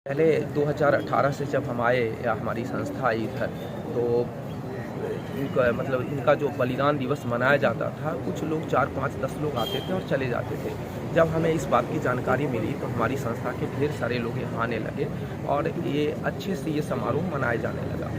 पहले 2018 से जब हम आए या हमारी संस्था आई इधर, तो इनका इनका जो बलिदान दिवस मनाया जाता था, कुछ लोग 4, 5, 10 लोग आते थे और चले जाते थे। जब हमें इस बात की जानकारी मिली तो हमारी संस्था के ढेर सारे लोग यहाँ आने लगे और ये अच्छे से ये समारोह मनाया जाने लगा।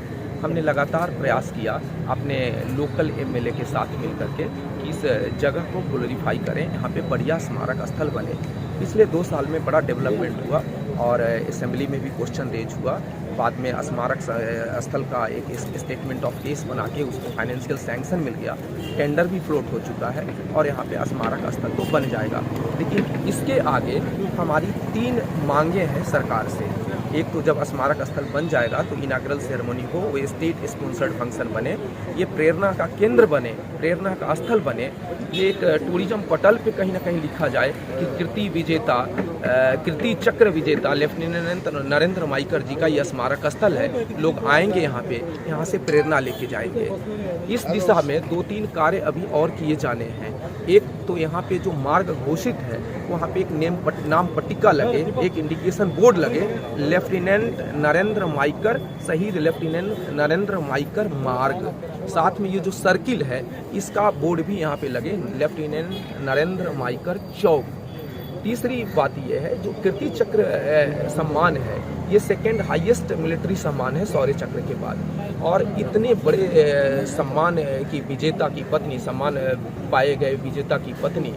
हमने लगातार प्रयास किया अपने लोकल एमएलए के साथ मिलकर के कि इस जगह को ग्लोरीफाई करें, यहाँ पे बढ़िया स्मारक स्थल बने। पिछले 2 साल में बड़ा डेवलपमेंट हुआ और असेंबली में भी क्वेश्चन रेज हुआ। बाद में स्मारक स्थल का एक स्टेटमेंट ऑफ केस बना के उसको फाइनेंशियल सैंक्शन मिल गया, टेंडर भी फ्लोट हो चुका है और यहाँ पे स्मारक स्थल तो बन जाएगा। लेकिन इसके आगे हमारी 3 मांगे हैं सरकार से। एक तो जब स्मारक स्थल बन जाएगा तो इनाग्रल सेरेमनी हो, वो स्टेट स्पॉन्सर्ड फंक्शन बने, ये प्रेरणा का केंद्र बने, प्रेरणा का स्थल बने। ये एक टूरिज्म पटल पे कहीं ना कहीं लिखा जाए कि कीर्ति चक्र विजेता लेफ्टिनेंट नरेंद्र माइकर जी का यह स्मारक स्थल है। लोग आएंगे यहाँ पे, यहाँ से प्रेरणा लेके जाएंगे। इस दिशा में 2-3 कार्य अभी और किए जाने हैं। एक तो यहाँ पे जो मार्ग घोषित है वहाँ पे एक नाम पट्टिका लगे, एक इंडिकेशन बोर्ड लगे, लेफ्टिनेंट नरेंद्र माइकर, शहीद लेफ्टिनेंट नरेंद्र माइकर मार्ग। साथ में ये जो सर्किल है इसका बोर्ड भी यहाँ पे लगे, लेफ्टिनेंट नरेंद्र माइकर चौक। तीसरी बात यह है जो कीर्ति चक्र सम्मान है, ये सेकेंड हाईएस्ट मिलिट्री सम्मान है शौर्य चक्र के बाद। और इतने बड़े सम्मान की विजेता की पत्नी, सम्मान पाए गए विजेता की पत्नी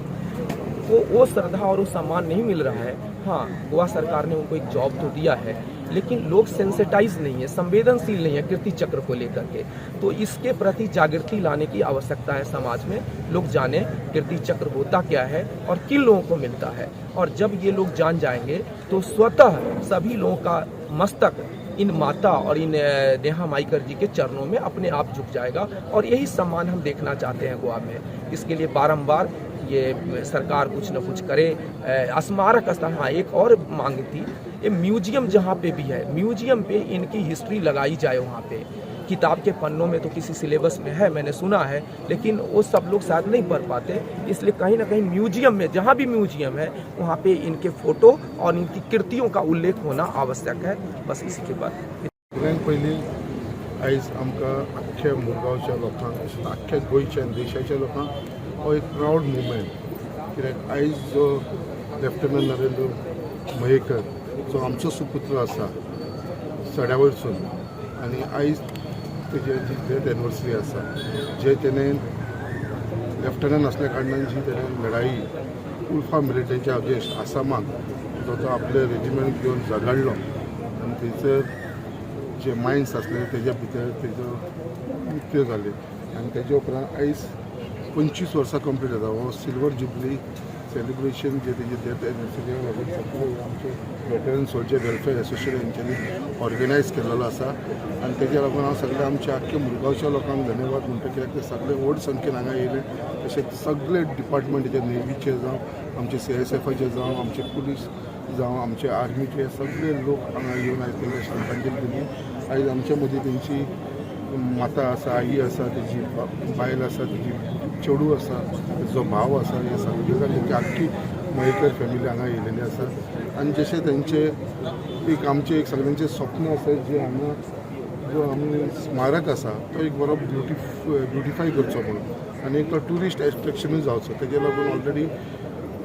को वो श्रद्धा और वो सम्मान नहीं मिल रहा है। हाँ, गोवा सरकार ने उनको एक जॉब तो दिया है, लेकिन लोग सेंसिटाइज नहीं है, संवेदनशील नहीं है कीर्ति चक्र को लेकर के। तो इसके प्रति जागृति लाने की आवश्यकता है समाज में। लोग जाने कीर्ति चक्र होता क्या है और किन लोगों को मिलता है। और जब ये लोग जान जाएंगे तो स्वतः सभी लोगों का मस्तक इन माता और इन नेहा माइकर जी के चरणों में अपने आप झुक जाएगा। और यही सम्मान हम देखना चाहते हैं गोवा में। इसके लिए बारंबार ये सरकार कुछ न कुछ करे। स्मारक स्थल, हाँ, एक और मांग थी, ये म्यूजियम जहाँ पे भी है, म्यूजियम पे इनकी हिस्ट्री लगाई जाए। वहाँ पे किताब के पन्नों में तो किसी सिलेबस में है, मैंने सुना है, लेकिन वो सब लोग शायद नहीं पढ़ पाते। इसलिए कहीं ना कहीं म्यूजियम में, जहाँ भी म्यूजियम है वहाँ पे इनके फोटो और इनकी कृतियों का उल्लेख होना आवश्यक है। बस इसी के बाद पयलीं आयज आमकां अख्ख्या मुरगांवच्या लोकांक, तशेंच अख्ख्या गोंयच्या देशाच्या लोकांक हो एक प्रावड मुवमेंट। कित्याक आयज जो लेफ्टनंट नरेंद्र मयेकर जो आमचो सुपुत्र आसा सड्या वयरसून, आनी आयज तेजे डेथ एनिवर्सरी आसा, जे तेणें लेफ्टनंट आसल्या कारणान जी तेणें लढाई उल्फा मिलिटरीच्या अगेन्स्ट आसामाक जो आपले रेजिमेंट घेवन झगडलो आनी थंयसर जे मायन्स आसले तेज्या भितर तेजो मृत्यू जाले। आनी तेजे उपरांत आयज 25 वर्सां कंप्लीट जाता। हो सिल्वर जुबली सेलिब्रेशन जे तेजे डेथ एनिवर्सरी लागून सगळे आमचे वेटरन सोल्जर वेलफेअर एसोसिएशन हेंच्यांनी ऑर्गनायज केल्लो आसा। आनी तेज्या लागून हांव सगळ्या आमच्या आख्ख्या मुरगांवच्या लोकांक धन्यवाद म्हणटा, कित्याक ते सगळे व्हड संख्येन हांगा येयले। तशेंच सगळे डिपार्टमेंटाचे, नेव्हीचे जावं, आमचे CSFचे जावं, आमचे पुलीस जावं, आमचे आर्मीचे सगळे लोक हांगा येवन आयज तेंकां श्रद्धांजली दिली। आयज आमच्या मदीं तेंची माता आसा, आई आसा, तेजी बायल आसा, तेजी चेडूं आसा, तेजो भाव आसा, हे सगळे तेंची आख्खी मयेकर फॅमिली हांगा येयलेली आसा। आनी जशें तेंचे एक आमचे एक सगळ्यांचें स्वप्न आसा, जे हांगा जो आमी स्मारक आसा तो एक बरो ब्युटिफाय करचो म्हणून, आनी एक तो ट्युरिस्ट एट्रॅक्शनूय जावचो। तेजे लागून ऑलरेडी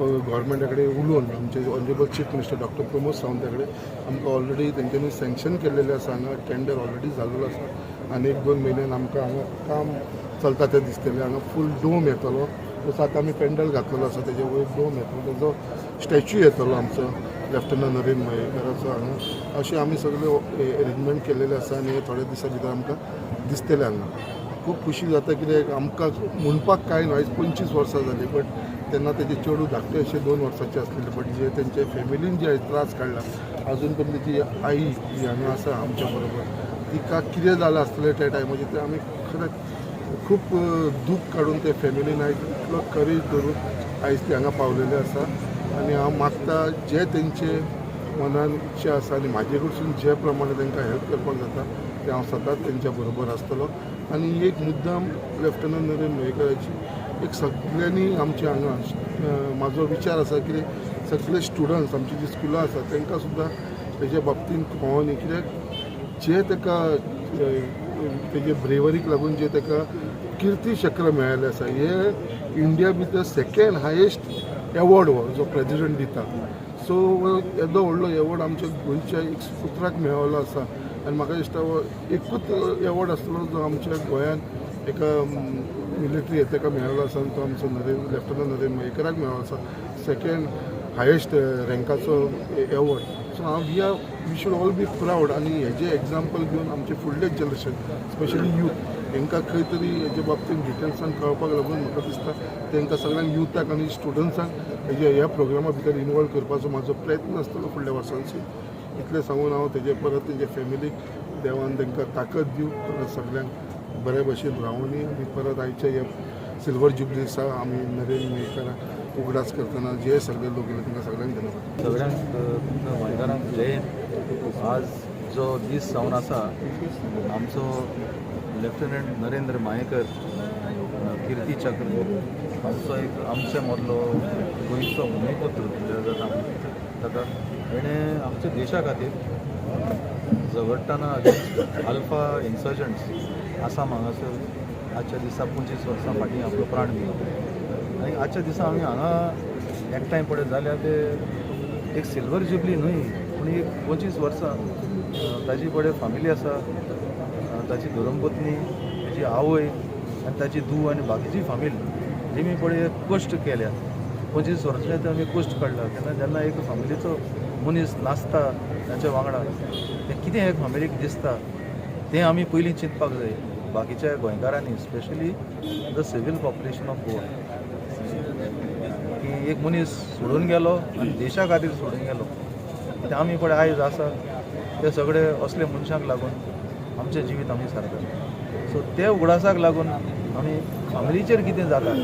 गव्हर्मेंटा कडेन उलोवन आमचे honourable chief minister doctor Pramod सावंता कडेन आमकां ऑलरेडी तेंच्यांनी सँक्शन केल्लेलें आसा। हांगा टेंडर ऑलरेडी जाल्लो आसा आनी 1-2 म्हयन्यान आमकां हांगा काम चलता तें दिसतलें। हांगा फूल डोम येतलो, जसो आतां आमी पेंडल घातलेलो आसा तेजे वयर डोम येतलो, तेजो स्टॅच्यू येतलो आमचो लेफ्टनंट नरेंद्र मयेकराचो हांगा। अशें आमी सगळे अरेंजमेंट केल्लेले आसा आनी थोड्या दिसां भितर आमकां दिसतलें हांगा। खूब खुशी जाता, कित्याक आमकां म्हणपाक कांय ना, आयज 25 वर्सां जालीं, बट तेन्ना तेजे चेडूं धाकटें अशें 2 वर्साचें आसलेलें, बट जे तेंचे फॅमिलीन जे त्रास काडला, अजून पण तेजी आई जी हांगा आसा आमच्या बरोबर, तिका कितें जालें आसतलें त्या टायमाचेर तें आमी खरेंच खूब दूख काडून ते फॅमिलीन आयज इतलो करेज धरून आयज ती हांगा पावलेले आसा। आनी हांव मागता जे तेंचे मनान इच्छा आसा आनी म्हाजे कडसून जे प्रमाणे तांकां हेल्प करपाक जाता ते हांव सदांच तेंच्या बरोबर आसतलो। आनी एक मुद्दाम लेफ्टनंट नरेंद्र मयेकराची एक सगळ्यांनी आमचे हांगा म्हाजो विचार आसा की सगळे स्टुडंट्स आमची जी स्कुलां आसा तांकां सुद्दां तेजे बाबतींत कोण न्ही, कित्याक जे ताका तेजे ब्रेवरीक लागून जे ताका किर्ती चक्र मेळ्ळें आसा, हे इंडिया भितर सेकेंड हायेस्ट एवॉर्ड हो जो प्रेजिडेंट दिता. सो येदो व्हडलो एवॉर्ड आमच्या गोंयच्या एक पुत्राक मेळ्ळो आसा. आनी म्हाका दिसता हो एकूच एवॉर्ड आसतलो जो आमच्या गोंयांत एका मिलिटरी ताका मेळ्ळो आसा, आनी तो आमचो लेफ्टनंट नरेंद्र मयेकराक मेळ्ळो आसा, सेकेंड हायेस्ट रँकाचो award. So we should all be proud. आनी हेजे एग्जाम्पल घेवन आमचे फुडले जनरेशन, स्पेशली यूथ, तांकां खंय तरी हेजे बाबतींत डिटेल्सान कळपाक लागून म्हाका दिसता तांकां सगळ्यांक युथाक आनी स्टुडंट्सांक ह्या प्रोग्रामा भितर इनवॉल्व करपाचो म्हाजो प्रयत्न आसतलो फुडल्या वर्सांची. इतलें सांगून हांव तेजे परत तेजे फॅमिलीक देवान तांकां ताकद दिवं, परत सगळ्यांक बरे भशेन रावनी. आनी परत आयच्या ह्या सिल्वर जुबली दिसा आमी नरेंद्र मयेकाराक उगडास करतना जे सगळे लोक येले तांकां सगळ्यांक धन्यवाद. सगळ्यांक गोंयकारांक जय हिंद. आज जो दीस जावन आसा, आमचो लेफ्टनंट नरेंद्र मयेकर किर्ती चक्र, आमचे मदलो गोंयचो भुमिपुत्र जाता ताका ताणें आमच्या देशा खातीर झगडटाना अल्फा इन्सर्जंट्स आसाम हांगासर आजच्या दिसा 25 वर्सां फाटीं आपलो प्राण दिलो. आनी आजच्या दिसा आमी हांगा एकठांय पडत जाल्यार ते एक सिल्वर जुबली न्हय, पूण एक 25 वर्सां ताजी पडे फॅमिली आसा, ताची धर्मपत्नी, ताची आवय आनी ताची धूव आनी बाकीची फॅमिली जेमी पडे कश्ट केल्या. 25 वर्सांचे आमी कश्ट काडला. तेन्ना जेन्ना एक फॅमिलीचो मनीस नासता ताच्या वांगडा, तें कितें एक फॅमिलीक दिसता तें आमी पयलीं चिंतपाक जाय. बाकीच्या गोंयकारांनी, specially the civil population of Goa, की एक मनीस सोडून गेलो आनी देशा खातीर सोडून गेलो. ते आमी पळय आयज आसा ते सगळे असले मनशांक लागून आमचें जिवीत आमी सारतात. सो ते उगडासाक लागून आमी फॅमिलीचेर कितें जाता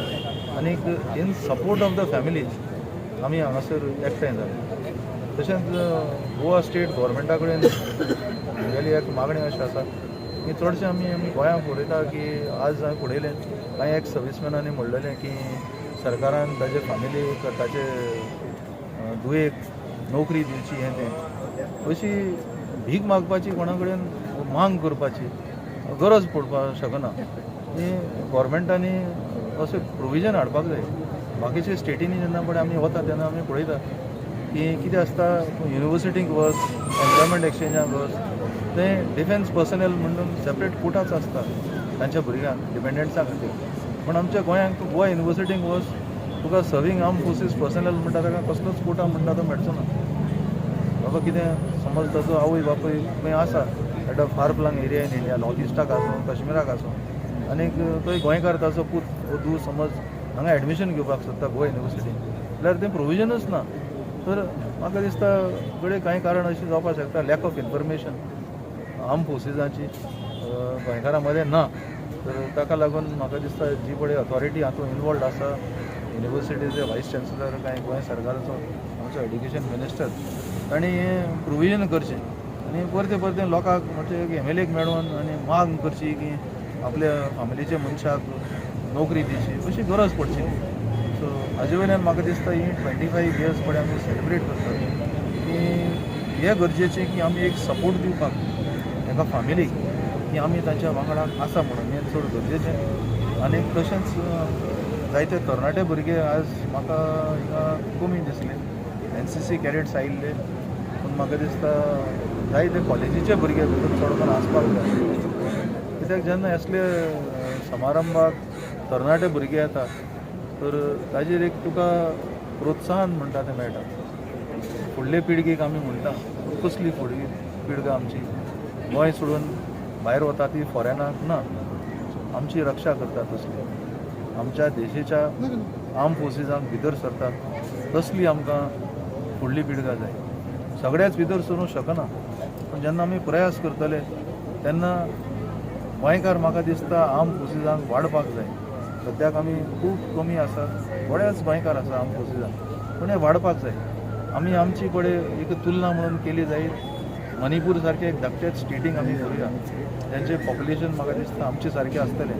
आनीक in support of the families आमी हांगासर एकठांय जाले. तशेंच गोवा स्टेट गव्हर्मेंटा कडेन म्हगेली एक मागणी अशी आसा की चडशें आमी गोंयांत पळयता की आज हांवें पळयलें कांय एक सर्वीसमॅनांनी म्हणलेलें की सरकारान ताजे फॅमिलीक, ताचे धुवेक नोकरी दिवची, हें तें अशी भीक मागपाची, कोणा कडेन मांग करपाची गरज पडपाक शकना. ही गव्हर्मेंटांनी अशें प्रोविजन हाडपाक जाय. बाकीच्या स्टेटींनी जेन्ना पळय आमी वता तेन्ना आमी पळयता की कितें आसता, युनिवर्सिटीक वच, एम्प्लॉयमेंट एक्सचेंजाक वच, तें डिफेन्स पर्सनल म्हणून सेपरेट कोटाच आसता तांच्या भुरग्यांक, डिपेंडंट्सां खातीर. पूण आमच्या गोंयांक गोवा युनिवर्सिटीक वच, तुका सर्वींग आर्म फोर्सीस पर्सनल म्हणटा ताका कसलोच कोटा म्हणटा तो मेळचो ना. बाबा कितें समज ताचो आवय बापूय खंय आसा at a far flung area in India, north इस्टाक आसूं, काश्मीराक आसूं, आनीक थंय गोंयकार ताचो पूत वो धूव समज हांगा एडमिशन घेवपाक सोदता गोवा युनिवर्सिटीन, जाल्यार तें प्रोविजनूच ना. तर म्हाका दिसता कडेन कांय कारण अशी जावपाक शकता, लॅक ऑफ इन्फॉर्मेशन आर्म फोर्सिसांची गोंयकारां मदें ना. तर ताका लागून म्हाका दिसता जी पळय अथॉरिटी हातूंत इनवॉल्ड आसा, युनिवर्सिटीचे वायस चान्सलर, कांय गोंय सरकाराचो आमचो एड्युकेशन मिनिस्टर, तांणी हें प्रोविजन करचें आनी परतें परतें लोकांक म्हणजे एमएलएक मेळोवन आनी माग करची की आपल्या फॅमिलीच्या मनशाक नोकरी दिवची, अशी गरज पडची. सो हाजे वयल्यान म्हाका दिसता ही 25 इयर्स पळय आमी सेलिब्रेट करतात की हे गरजेचें की आमी एक सपोर्ट दिवपाक एका फॅमिलीक, की आमी तांच्या वांगडा आसा म्हणून हें चड गरजेचें. आनी तशेंच जायते तरणाटे भुरगे आज म्हाका हिंगा कमी दिसले, NCC कॅडेट्स आयिल्ले, पूण म्हाका दिसता जायते कॉलेजीचे भुरगे भितर चड करून आसपाक जाय. कित्याक जेन्ना असले समारंभाक तरणाटे भुरगे येता तर ताजेर एक तुका प्रोत्साहन म्हणटा तें मेळटा. फुडले पिळगेक आमी म्हणटा कसली फुडली पिळगा आमची गोंय सोडून भायर वता ती फॉरेनाक ना, आमची रक्षा करता तसली, आमच्या देशाच्या आर्म फोर्सिसांक भितर सरतात तसली आमकां फुडली पिळगा जाय. सगळ्याच भितर सरूंक शकना, पूण जेन्ना आमी प्रयास करतले तेन्ना गोंयकार म्हाका दिसता आर्म फोर्सिसांक वाडपाक जाय. सद्याक आमी खूब कमी आसा, थोडेच गोंयकार आसा आर्म फोर्सिसांक, पूण हें वाडपाक जाय. आमी आमची पळय एक तुलना म्हणून केली जायत मणिपूर सारके एक धाकट्याच स्टेटीक आमी करुया, जेंचें पॉप्युलेशन म्हाका दिसता आमचे सारकें आसतलें.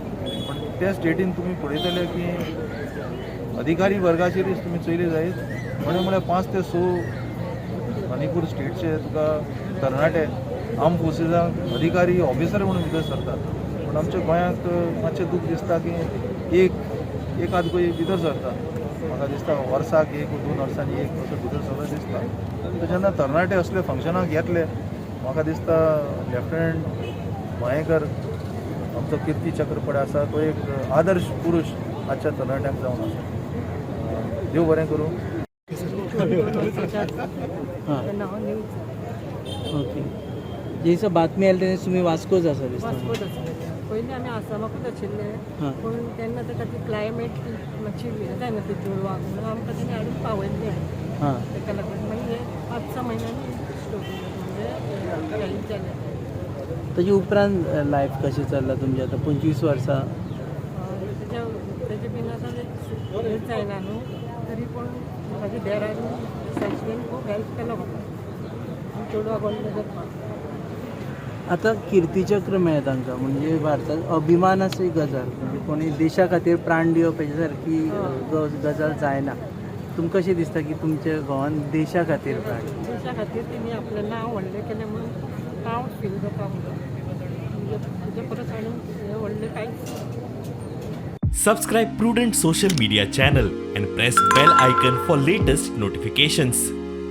पूण त्या स्टेटीन तुमी पळयतले की अधिकारी वर्गाचेरच तुमी चोयली जायत, म्हळ्यार 5 ते 6 मणिपूर स्टेटचे तुका तरणाटे आर्म फोर्सिसांक अधिकारी ऑफिसर म्हणून भितर सरतात, पूण आमच्या गोंयांत मातशें दूख दिसता की एक आद गोंय भितर सरता. म्हाका दिसता वर्साक 1-2 वर्सांनी एक असो भितर सरता दिसता. तर जेन्ना तरणाटे असले फंक्शनाक येतले, म्हाका दिसता लेफ्टनंट मयेकर आमचो किर्ती चक्रपडे आसा तो एक आदर्श पुरुष आजच्या तरणाट्यांक जावन आसा. देव बरें करूं. ओके. जेसो बातमी आयली तेन्ना तुमी वास्कोच आसा दिसता. वास्कोच आसले. पयलीं आमी आसामाकूच आशिल्ले, हां. पूण तेन्ना ताका ती क्लायमेट मातशी हें जायना ती चेडवाक, म्हणून आमकां तेणी हाडून पावयल्ले. हां. ताका लागून मागीर हे 5-6 म्हयन्यांनी स्टोरी म्हणजे हें जालें. ताजे उपरांत लायफ कशें चल्लां तुमचें आतां 25 वर्सां? तेजे बीन आतां हेंच जायना न्हू, तरी पूण म्हाज्या देरान सायश्रीन खूब हेल्प केलो म्हाका चेडवाक व्हडलें करपाक. आतां किर्तीचक्र मेळ्ळें तांकां, म्हणजे भारतांत अभिमानाची गजाल, म्हणजे कोणी देशा खातीर प्राण दिवप हेच्या सारकी गजाल जायना. तुमकां कशें दिसता की तुमच्या घोवान देशा खातीर प्राण? देशा खातीर तेणी आपलें नांव व्हडलें केलें म्हणून प्रावड फील जाता म्हणजे ताजे परस आनी हें व्हडलें कांयच. Subscribe Prudent Social Media channel and press bell icon for latest notifications.